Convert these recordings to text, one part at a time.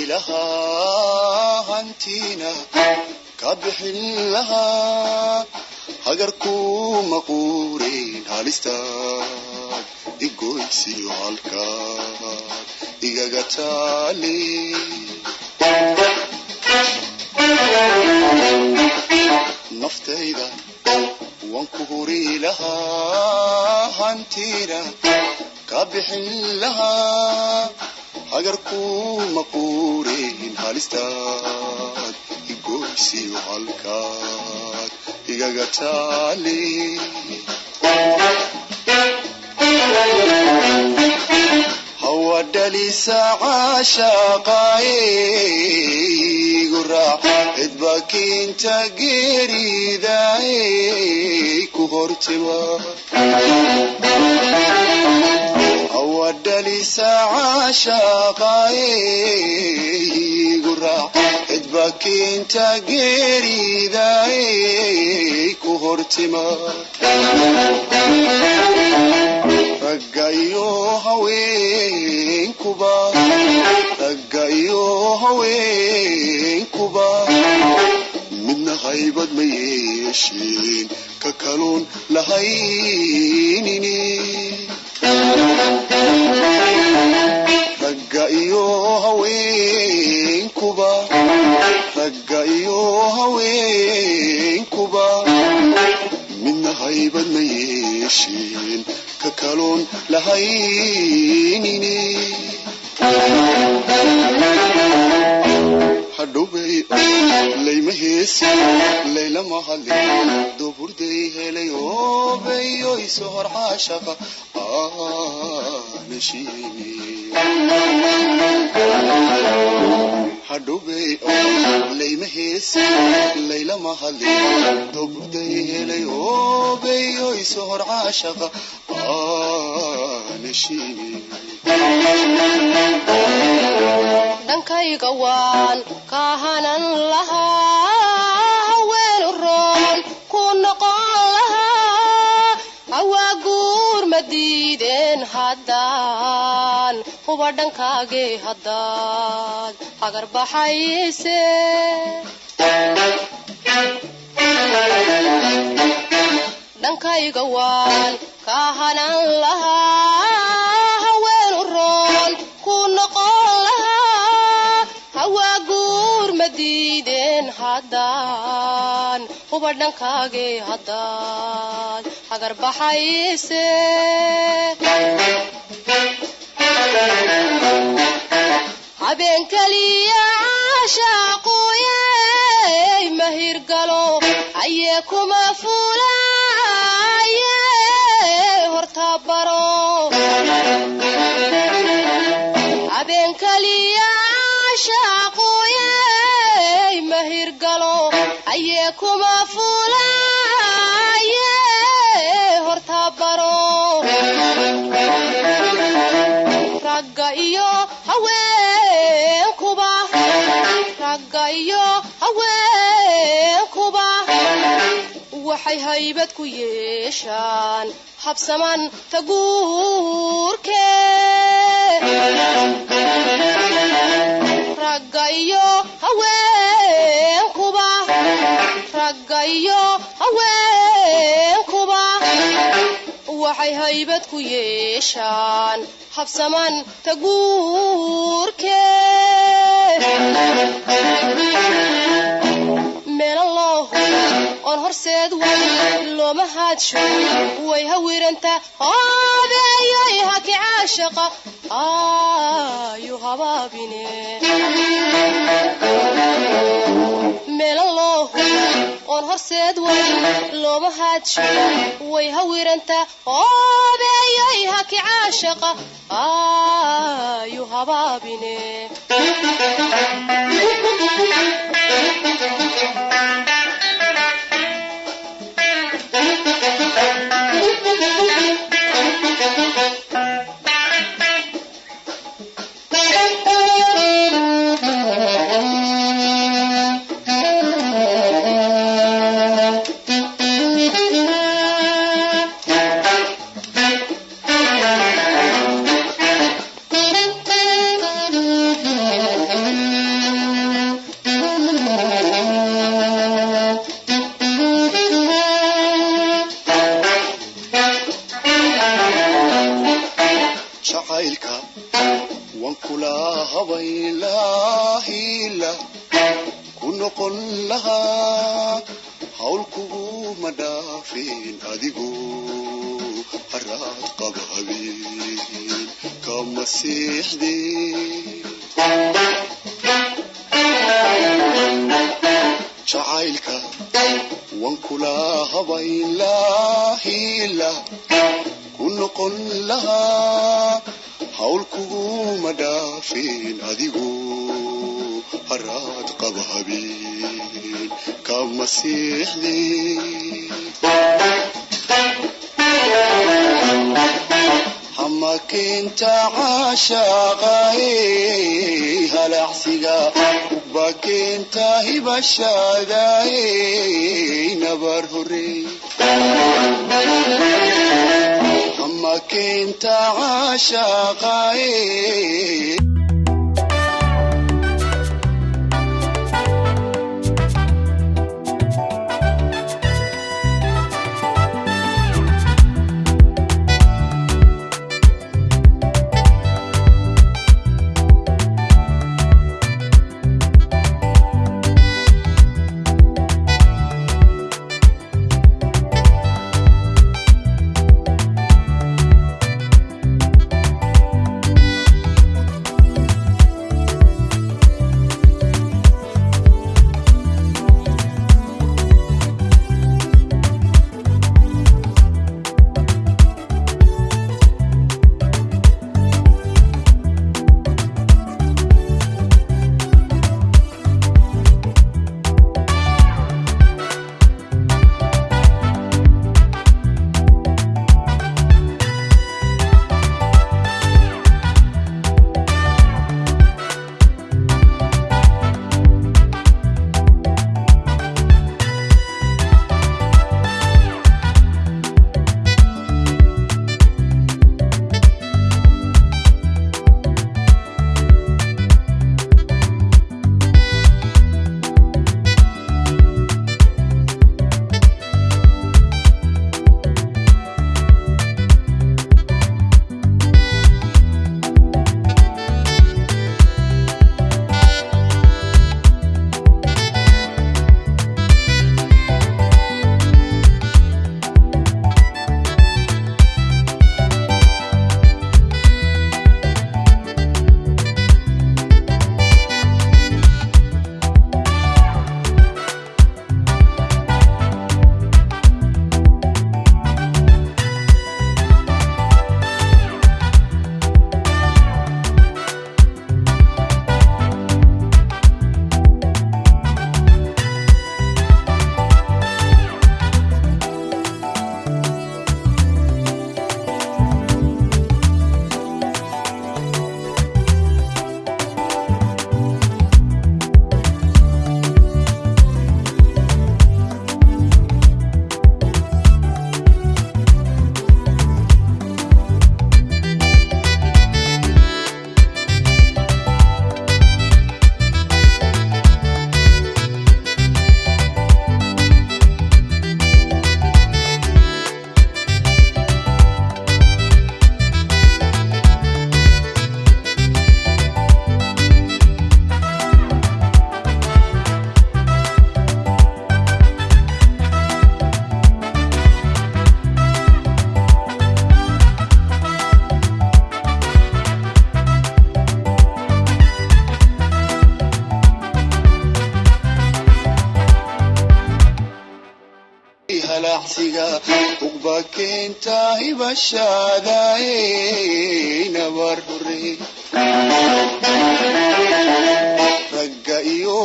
لها هانتينا كبحن لها هجركو مقورين هالستاد إيجويسي هالكاد إيجاتالي نفتيدا وانكوري لها هانتينا كبحن لها هجركو مقورين هالستاد إيجويسي هالكاد إيجاتالي هو دلي ساعة شقاي قرع إدباك انت قيري ذاي كهورتوا هو دلي ساعة شقاي قرع إدباك انت قيري ذاي كهورتوا رجعيو هوين كوبا رجعيو هوين كوبا من غيبة ميشين ككلون لهينيني رجعيو هوين كوبا رجعيو هوين كوبا من غيبة ميشين ككلون لهينيني حدوبي لي مهيس ليلة محلي دبور دي هليو بيو يسهر عاشقة نشيني حدوبي لي مهيس ليلة محلي دبور دي هليو بيو يسهر عاشقة نشيني dhankayga waan ka hanan lahaa haween roon ku noqon lahaa hawa guur madiideen haddaan huba dhankaage haddaan agar baxayse dhankayga waan ka hanan lahaa haween roon ku noqon lahaa hawa guur madiideen haddaan huba dhankaage haddaan agar baxayse habeen kaliya caashaqooyey mahir galo ayee kuma fuulaaye horta baro habeen kaliya caashaqooyey mahir galo ayee kuma fuulaaye horta baro ragga iyo haweenkuba ragga iyo haweenkuba waxay haybad ku yeeshaan habsaman taguurke ragga iyo haweenkuba ragga iyo haweenkuba waxay haybad ku yeeshaan habsaman taguurke meelallah on horseed way looma haadsho way hawiranta oodayay haki caashaqa ayu habaabine meelallah on horseed way looma haadsho way hawiranta oodayay haki caashaqa ayu habaabine noqon lahaa hawl kugu madhaafin adigu haraad qaba habeen kama siixdeen jacaylka wan kula habayn laahila ku noqon lahaa hawl kugu madhaafin adigu haraad qaba habeen kama siixdeen hama kinta caashaqay halacsiga bakinta hibashaaday nabar hore hama kinta caashaqay halacsiga ubakinta hibashaaday nabar hore ragga iyo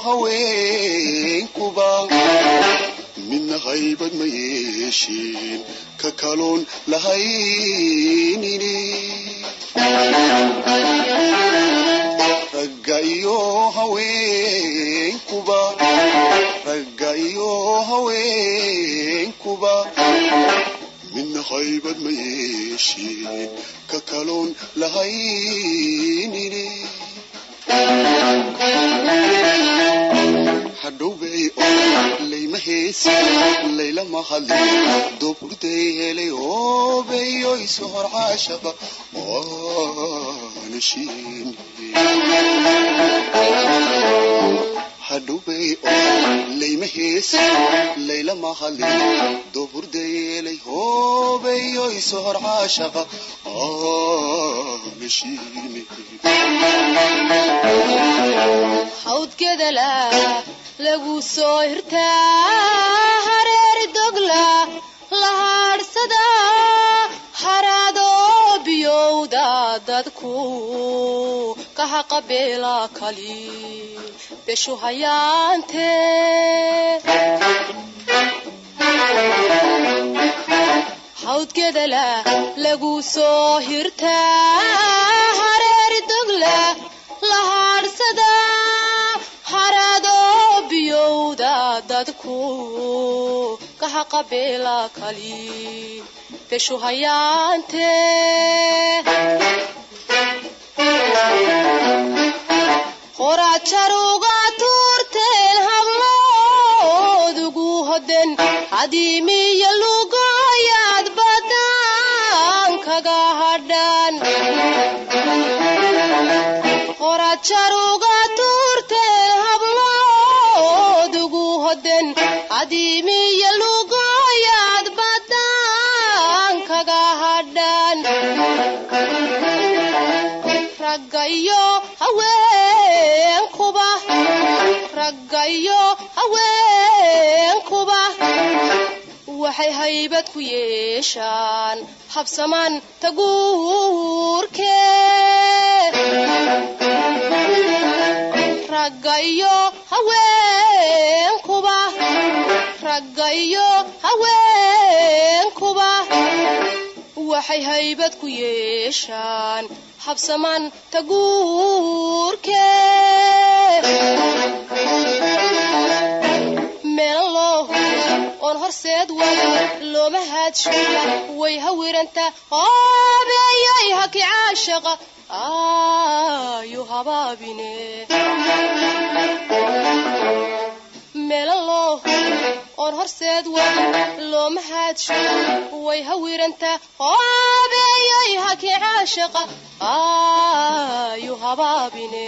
haweenkuba midna haybad ma yeeshin ka kaloon lahaynini ragga iyo haweenkuba midna haybad ma yeeshin ka kaloon lahaynini hadhowbay oo layma heesi layla mahadli doburday helay oo bayo isu hor caashaqa heshiin hadhubay layma heesi layla mahalin doburdeelay hoobayoy sohor caashaqa heshiin hawdkeeda lagu soo hirtaa hareeri dogla la hadhsada haraado biyowda dadku kaha qabeela kali beshu hayaante hawdkeeda lagu soo hirtaa hareeri dogla la hadhsada haraado biyowda dadku kaha qabeela kali beshu hayaante qoraad jaruga tuurteen habloodugu hoden hadiimiya lugoyaad badan kaga hadhan qoraad jaruga tuurteen habloodugu hoden hadiimiya lugoyaad badan kaga hadhan raggayo haweenkuba waxay haybad ku yeeshaan habsamaan taguurkee raggayo haweenkuba waxay haybad ku yeeshaan habsamaan taguurkee meelo on horseed wada looma haadsho way hawiranta hoobeeyay haki caashaqa ayu habaabine meelo on horseed wada looma haadsho way hawiranta hoobeeyay haki caashaqa ayu habaabine